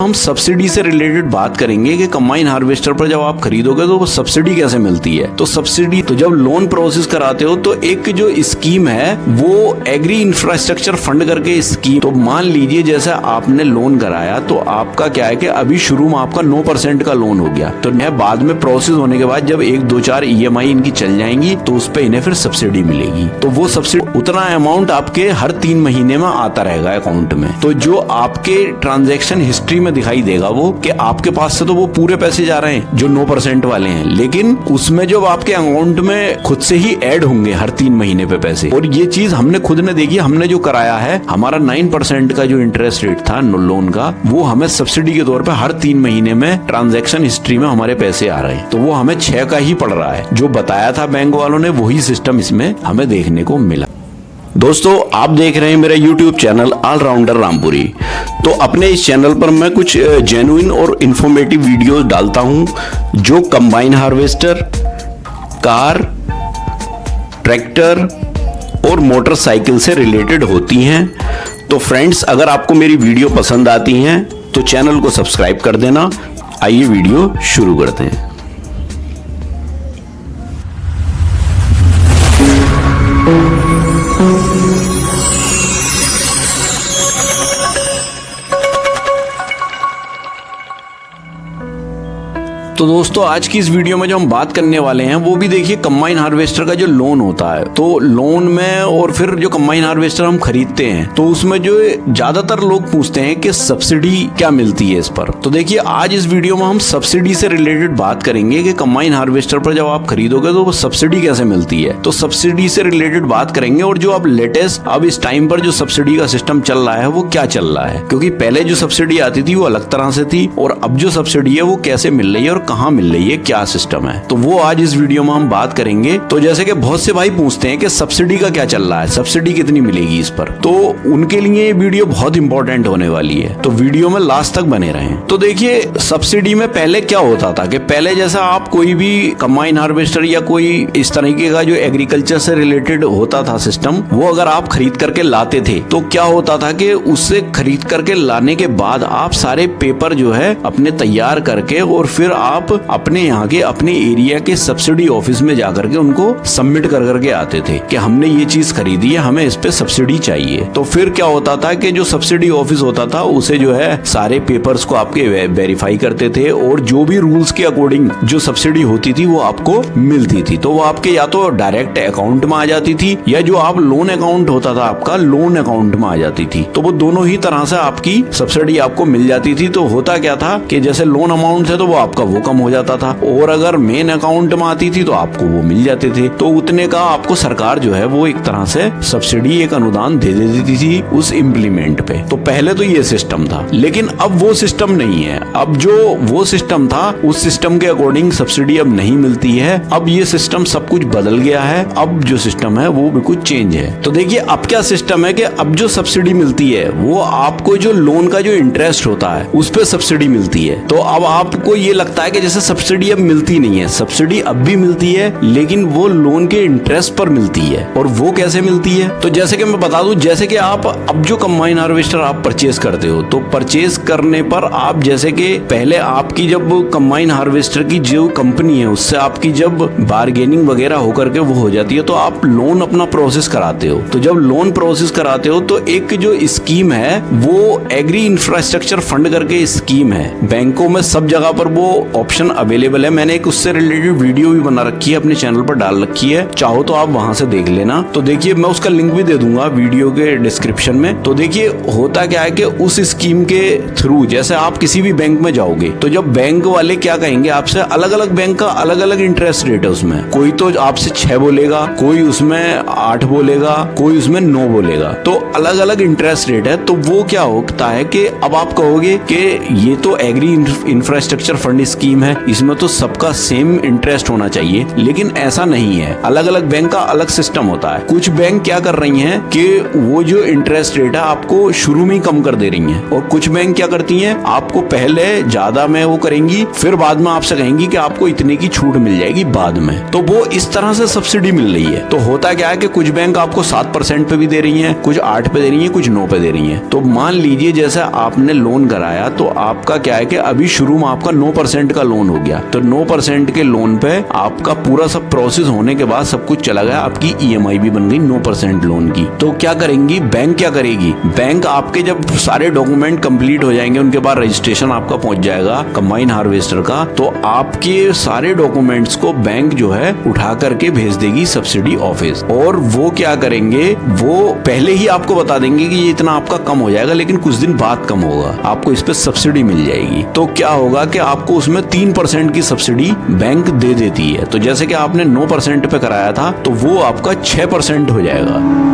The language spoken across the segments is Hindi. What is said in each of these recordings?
हम सब्सिडी से रिलेटेड बात करेंगे कि कंबाइन हार्वेस्टर पर जब आप खरीदोगे तो वो सब्सिडी कैसे मिलती है। तो सब्सिडी तो जब लोन प्रोसेस कराते हो तो एक जो स्कीम है वो एग्री इंफ्रास्ट्रक्चर फंड करके स्कीम, तो मान लीजिए जैसे आपने लोन कराया तो आपका क्या है कि अभी शुरू में आपका 9% का लोन हो गया, तो बाद में प्रोसेस होने के बाद जब 1-2-4 EMI इनकी चल जाएंगी तो उस पे इन्हें फिर सब्सिडी मिलेगी। तो वो सब्सिडी उतना अमाउंट आपके हर 3 महीने में आता रहेगा अकाउंट में। तो जो आपके ट्रांजैक्शन हिस्ट्री में दिखाई देगा वो कि आपके पास से तो वो पूरे पैसे जा रहे हैं जो 9% वाले हैं, लेकिन उसमें जो आपके अकाउंट में खुद से ही ऐड होंगे हर 3 महीने पे पैसे। और ये चीज हमने खुद ने देखी, हमने जो कराया है हमारा 9% का जो इंटरेस्ट रेट था लोन का, वो हमें सब्सिडी के तौर पे हर 3 महीने में ट्रांजैक्शन हिस्ट्री में हमारे पैसे आ रहे हैं। तो वो हमें 6 का ही पड़ रहा है। जो बताया था बैंक वालों ने वही सिस्टम इसमें हमें देखने को मिला। दोस्तों, आप देख रहे हैं मेरा YouTube चैनल ऑलराउंडर रामपुरी। तो अपने इस चैनल पर मैं कुछ जेन्युइन और इंफॉर्मेटिव वीडियोस डालता हूं जो कंबाइन हार्वेस्टर, कार, ट्रैक्टर और मोटरसाइकिल से रिलेटेड होती हैं। तो फ्रेंड्स, अगर आपको मेरी वीडियो पसंद आती हैं तो चैनल को सब्सक्राइब कर देना। आइए वीडियो शुरू करते हैं। तो दोस्तों, आज की इस वीडियो में जो हम बात करने वाले हैं वो भी देखिए कंबाइन हार्वेस्टर का जो लोन होता है। तो लोन में और फिर जो कंबाइन हार्वेस्टर हम खरीदते हैं तो उसमें जो ज्यादातर लोग पूछते हैं कि सब्सिडी क्या मिलती है इस पर। तो देखिए, आज इस वीडियो में हम सब्सिडी से रिलेटेड बात करेंगे कि कंबाइन हार्वेस्टर पर जब आप खरीदोगे तो वो सब्सिडी कैसे मिलती है। तो सब्सिडी से रिलेटेड बात करेंगे और जो अब लेटेस्ट अब इस टाइम पर जो सब्सिडी का सिस्टम चल रहा है वो क्या चल रहा है, क्योंकि पहले जो सब्सिडी आती थी वो अलग तरह से थी और अब जो सब्सिडी है वो कैसे मिल रही है और कहाँ मिल रही है, क्या सिस्टम है। तो वो आज इस वीडियो में हम बात करेंगे। तो जैसे कि बहुत से भाई पूछते हैं कि सब्सिडी का क्या चल रहा है, सब्सिडी कितनी मिलेगी इस पर, तो उनके लिए ये वीडियो बहुत इंपॉर्टेंट होने वाली है। तो वीडियो में लास्ट तक बने रहें। तो देखिए, सब्सिडी में पहले क्या होता था कि पहले जैसा आप कोई भी कंबाइन हार्वेस्टर या कोई इस तरीके का जो एग्रीकल्चर से रिलेटेड होता था सिस्टम, वो अगर आप खरीद करके लाते थे तो क्या होता था कि उससे खरीद करके लाने के बाद आप सारे पेपर जो है अपने तैयार करके और फिर आप अपने यहाँ के अपने एरिया के सब्सिडी ऑफिस में जाकर के उनको सबमिट कर करके आते थे कि हमने ये चीज खरीदी है, हमें इस पे सब्सिडी चाहिए। तो फिर क्या होता था कि जो सब्सिडी ऑफिस होता था उसे जो है सारे पेपर्स को आपके वेरीफाई करते थे और जो भी रूल्स के अकॉर्डिंग जो सब्सिडी होती थी वो आपको मिलती थी। तो वो आपके या तो डायरेक्ट अकाउंट में आ जाती थी या जो आप लोन अकाउंट होता था आपका लोन अकाउंट में आ जाती थी। तो वो दोनों ही तरह से आपकी सब्सिडी आपको मिल जाती थी। तो होता क्या था कि जैसे लोन अमाउंट है तो वो आपका वो कम हो जाता था और अगर मेन अकाउंट में आती थी तो आपको वो मिल जाते थे। तो उतने का आपको सरकार जो है वो एक तरह से सब्सिडी, एक अनुदान दे देती थी उस इम्प्लीमेंट पे। तो पहले तो ये सिस्टम था, लेकिन अब वो सिस्टम नहीं है। अब जो वो सिस्टम था उस सिस्टम के अकॉर्डिंग सब्सिडी अब नहीं मिलती है। अब ये सिस्टम सब कुछ बदल गया है। अब जो सिस्टम है वो भी कुछ चेंज है। तो देखिए, अब क्या सिस्टम है कि अब जो सब्सिडी मिलती है वो आपको जो लोन का जो इंटरेस्ट होता है उस पर सब्सिडी मिलती है। तो अब आपको ये लगता है कि जैसे सब्सिडी अब मिलती नहीं है, सब्सिडी अब भी मिलती है लेकिन वो लोन के इंटरेस्ट पर मिलती है। और वो कैसे मिलती है, तो जैसे कि मैं बता दूं, जैसे कि आप अब जो कंबाइन हार्वेस्टर आप परचेज करते हो तो परचेज करने पर आप जैसे कि पहले आपकी जब कंबाइन हार्वेस्टर की जो कंपनी है उससे आपकी जब बार्गेनिंग वगैरह होकर के वो हो जाती है तो आप लोन अपना प्रोसेस कराते हो। तो जब लोन प्रोसेस कराते हो तो एक जो स्कीम है वो एग्री इंफ्रास्ट्रक्चर फंड करके स्कीम है। बैंकों में सब जगह पर वो ऑप्शन अवेलेबल है। मैंने एक उससे रिलेटेड वीडियो भी बना रखी है, अपने चैनल पर डाल रखी है, चाहो तो आप वहां से देख लेना। तो देखिए, मैं उसका लिंक भी दे दूंगा वीडियो के डिस्क्रिप्शन में। तो देखिए, होता क्या है कि उस स्कीम के थ्रू जैसे आप किसी भी बैंक में जाओगे तो जब बैंक वाले क्या कहेंगे आपसे, अलग अलग बैंक का अलग अलग इंटरेस्ट रेट है उसमें। कोई तो आपसे 6 बोलेगा, कोई उसमें 8 बोलेगा, कोई उसमें 9 बोलेगा। तो अलग अलग इंटरेस्ट रेट है। तो वो क्या होता है कि अब आप कहोगे कि ये तो agri infrastructure fund scheme scheme है, इसमें तो सबका सेम इंटरेस्ट होना चाहिए, लेकिन ऐसा नहीं है। अलग अलग बैंक का अलग सिस्टम होता है। कुछ बैंक क्या कर रही हैं कि वो जो इंटरेस्ट रेट है आपको शुरू में ही कम कर दे रही हैं, और कुछ बैंक क्या करती हैं आपको पहले ज्यादा में वो करेंगी, फिर बाद में आपसे कहेंगी कि आपको इतने की छूट मिल जाएगी बाद में। तो वो इस तरह से सब्सिडी मिल रही है। तो होता क्या है कि कुछ बैंक आपको 7% पे भी दे रही हैं, कुछ 8 पे दे रही हैं, कुछ 9 पे दे रही हैं। तो मान लीजिए जैसे आपने लोन कराया तो आपका क्या है कि अभी शुरू में आपका 9% का लोन हो गया, तो 9% के लोन पे आपका पूरा सब प्रोसेस होने के बाद सब कुछ चला गया, आपकी EMI भी बन गई 9% लोन की। तो क्या करेंगी बैंक, क्या करेगी बैंक, आपके जब सारे डॉक्यूमेंट कंप्लीट हो जाएंगे, उनके बाद रजिस्ट्रेशन आपका पहुंच जाएगा कंबाइन हार्वेस्टर का, तो आपके सारे डॉक्यूमेंट्स को बैंक जो है उठा करके भेज देगी सब्सिडी ऑफिस। और वो क्या करेंगे, वो पहले ही आपको बता देंगे कि ये इतना आपका कम हो जाएगा, लेकिन कुछ दिन बाद कम होगा, आपको इस पे सब्सिडी मिल जाएगी। तो क्या होगा कि आपको उसमें 3% की सब्सिडी बैंक दे देती है। तो जैसे कि आपने 9% पे कराया था, तो वो आपका 6% हो जाएगा,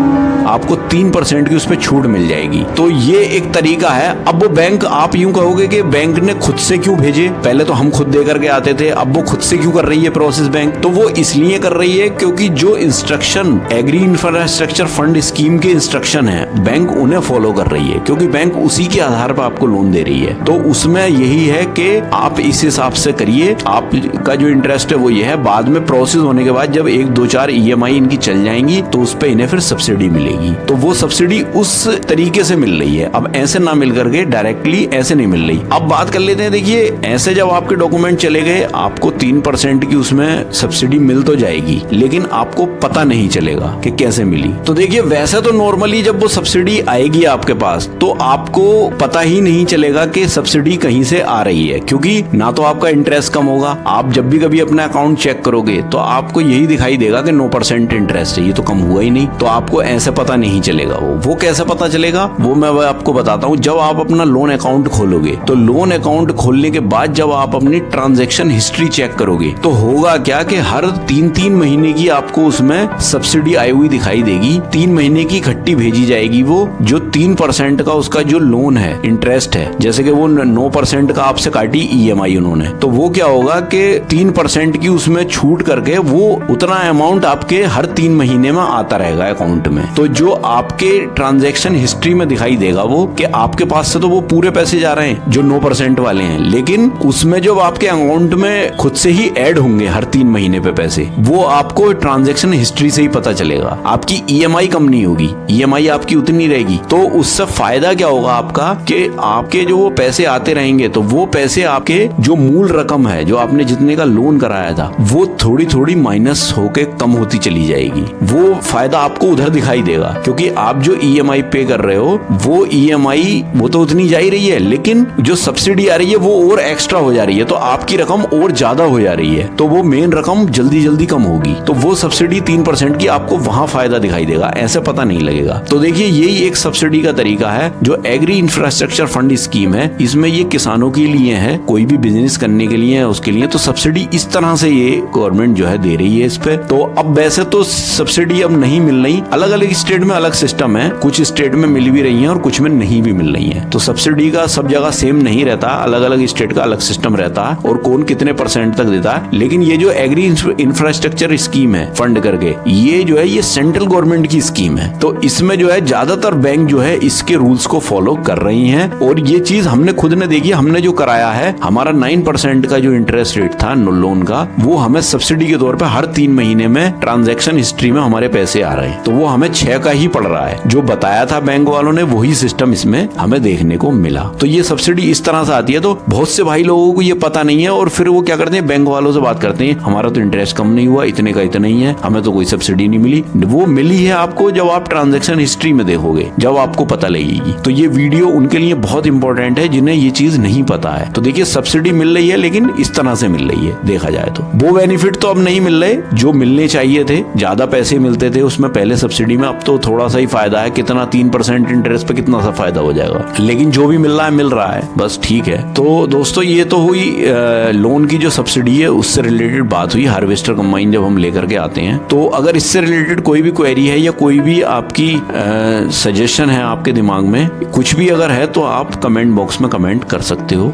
आपको 3% की उस पर छूट मिल जाएगी। तो ये एक तरीका है। अब वो बैंक, आप यूं कहोगे कि बैंक ने खुद से क्यों भेजे, पहले तो हम खुद दे करके आते थे, अब वो खुद से क्यों कर रही है प्रोसेस बैंक? तो वो इसलिए कर रही है क्योंकि जो instruction agri infrastructure fund scheme के इंस्ट्रक्शन है, बैंक उन्हें फॉलो कर रही है, क्योंकि बैंक उसी के आधार पर आपको लोन दे रही है। तो उसमें यही है कि आप इस हिसाब से करिए, आपका जो इंटरेस्ट है वो ये है। बाद में प्रोसेस होने के बाद जब 1-2-4 EMI इनकी चल जाएंगी तो उस पर इन्हें फिर सब्सिडी मिलेगी। तो वो सब्सिडी उस तरीके से मिल रही है। अब ऐसे ना मिल करके डायरेक्टली ऐसे नहीं मिल रही। अब बात कर लेते हैं, देखिए ऐसे जब आपके डॉक्यूमेंट चले गए, आपको 3% की उसमें सब्सिडी मिल तो जाएगी, लेकिन आपको पता नहीं चलेगा कि कैसे मिली। तो देखिए वैसे तो नॉर्मली जब वो सब्सिडी आएगी आपके पास, तो आपको पता ही नहीं चलेगा कि सब्सिडी कहीं से आ रही है, क्योंकि ना तो आपका इंटरेस्ट कम होगा। आप जब भी कभी अपना अकाउंट चेक करोगे तो आपको यही दिखाई देगा कि 9% इंटरेस्ट है, ये तो कम हुआ ही नहीं। तो आपको ऐसे पता नहीं चलेगा। वो कैसे पता चलेगा, वो मैं आपको बताता हूँ। जब आप अपना लोन अकाउंट खोलोगे, तो लोन अकाउंट खोलने के बाद जब आप अपनी ट्रांजैक्शन हिस्ट्री चेक करोगे, तो होगा क्या कि हर 3-3 महीने की आपको उसमें सब्सिडी आई हुई दिखाई देगी। 3 महीने की इकट्ठी भेजी जाएगी, वो जो 3% का उसका जो लोन है, इंटरेस्ट है, जैसे कि वो 9% का आपसे काटी EMI उन्होंने, तो वो क्या होगा कि 3% की उसमें छूट करके वो उतना अमाउंट आपके हर 3 महीने में आता रहेगा अकाउंट में। तो जो आपके ट्रांजैक्शन हिस्ट्री में दिखाई देगा वो कि आपके पास से तो वो पूरे पैसे जा रहे हैं जो 9% वाले हैं, लेकिन उसमें जो आपके अकाउंट में खुद से ही ऐड होंगे हर 3 महीने पे पैसे, वो आपको ट्रांजैक्शन हिस्ट्री से ही पता चलेगा। आपकी EMI कम नहीं होगी, EMI आपकी उतनी रहेगी। तो उससे फायदा क्या होगा आपका कि आपके जो वो पैसे आते रहेंगे, तो वो पैसे आपके जो मूल रकम है, जो आपने जितने का लोन कराया था, वो थोड़ी थोड़ी माइनस होके कम होती चली जाएगी। वो फायदा आपको उधर दिखाई देगा, क्योंकि आप जो EMI पे कर रहे हो, वो EMI वो तो उतनी जा ही रही है, लेकिन जो सब्सिडी आ रही है वो और एक्स्ट्रा हो जा रही है, तो आपकी रकम और ज्यादा हो जा रही है, तो वो मेन रकम जल्दी जल्दी कम होगी। तो वो सब्सिडी 3% की आपको वहां फायदा दिखाई देगा, ऐसे पता नहीं लगेगा। तो देखिए यही एक सब्सिडी का तरीका है जो एग्री इंफ्रास्ट्रक्चर फंड स्कीम है। इसमें ये किसानों के लिए है, कोई भी बिजनेस करने के लिए है उसके लिए। तो सब्सिडी इस तरह से ये गवर्नमेंट जो है दे रही है इस पे। तो अब वैसे तो सब्सिडी अब नहीं मिल रही, अलग अलग स्टेट में अलग सिस्टम है, कुछ स्टेट में मिल भी रही है और कुछ में नहीं भी मिल रही है। तो सब्सिडी का सब जगह सेम नहीं रहता, अलग अलग स्टेट का अलग सिस्टम रहता है और कौन कितने % तक देता है। लेकिन ये जो एग्री इंफ्रास्ट्रक्चर स्कीम है फंड करके, ये जो है ये सेंट्रल गवर्नमेंट की स्कीम है। तो इसमें जो है ज्यादातर बैंक जो है इसके रूल्स को फॉलो कर रही हैं, और ये चीज हमने खुद ने देखी। हमने जो कराया है, हमारा 9% का जो इंटरेस्ट रेट था लोन का, वो हमें सब्सिडी के तौर पर हर 3 महीने में ट्रांजैक्शन हिस्ट्री में हमारे पैसे आ रहे हैं। तो वो हमें 6 का ही पड़ रहा है, जो बताया था बैंक वालों ने वही सिस्टम इसमें हमें देखने को मिला। तो ये सब्सिडी इस तरह से आती है। तो बहुत से भाई लोगों को ये पता नहीं है, और फिर वो क्या करते हैं, बैंक वालों से बात करते हैं, हमारा तो इंटरेस्ट कम नहीं हुआ, इतने का इतना ही है, हमें तो कोई सब्सिडी नहीं मिली। वो मिली है आपको जब आप ट्रांजैक्शन हिस्ट्री में देखोगे, जब आपको पता लगेगी। तो ये वीडियो उनके लिए बहुत इंपॉर्टेंट है जिन्हें ये चीज नहीं पता है। तो देखिए सब्सिडी मिल रही है, लेकिन इस तरह से मिल रही है देखा जाए तो। वो बेनिफिट तो अब नहीं मिल रहे जो मिलने चाहिए थे। ज्यादा पैसे मिलते थे उसमें पहले सब्सिडी में, अब तो थोड़ा सा ही फायदा है। कितना 3% इंटरेस्ट पे कितना सा फायदा हो जाएगा, लेकिन जो भी मिल रहा है बस ठीक है। तो दोस्तों ये तो हुई लोन की जो सब्सिडी है उससे रिलेटेड बात हुई, हार्वेस्टर कंबाइन जब हम लेकर के आते हैं। तो अगर इससे रिलेटेड कोई भी क्वेरी है या कोई भी आपकी सजेशन है आपके दिमाग में, कुछ भी अगर है तो आप कमेंट बॉक्स में कमेंट कर सकते हो।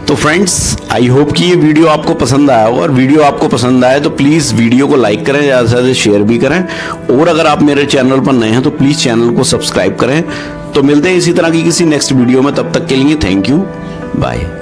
तो फ्रेंड्स, आई होप कि ये वीडियो आपको पसंद आया हो, और वीडियो आपको पसंद आए तो प्लीज़ वीडियो को लाइक करें, ज़्यादा से ज़्यादा शेयर भी करें, और अगर आप मेरे चैनल पर नए हैं तो प्लीज़ चैनल को सब्सक्राइब करें। तो मिलते हैं इसी तरह की किसी नेक्स्ट वीडियो में, तब तक के लिए थैंक यू, बाय।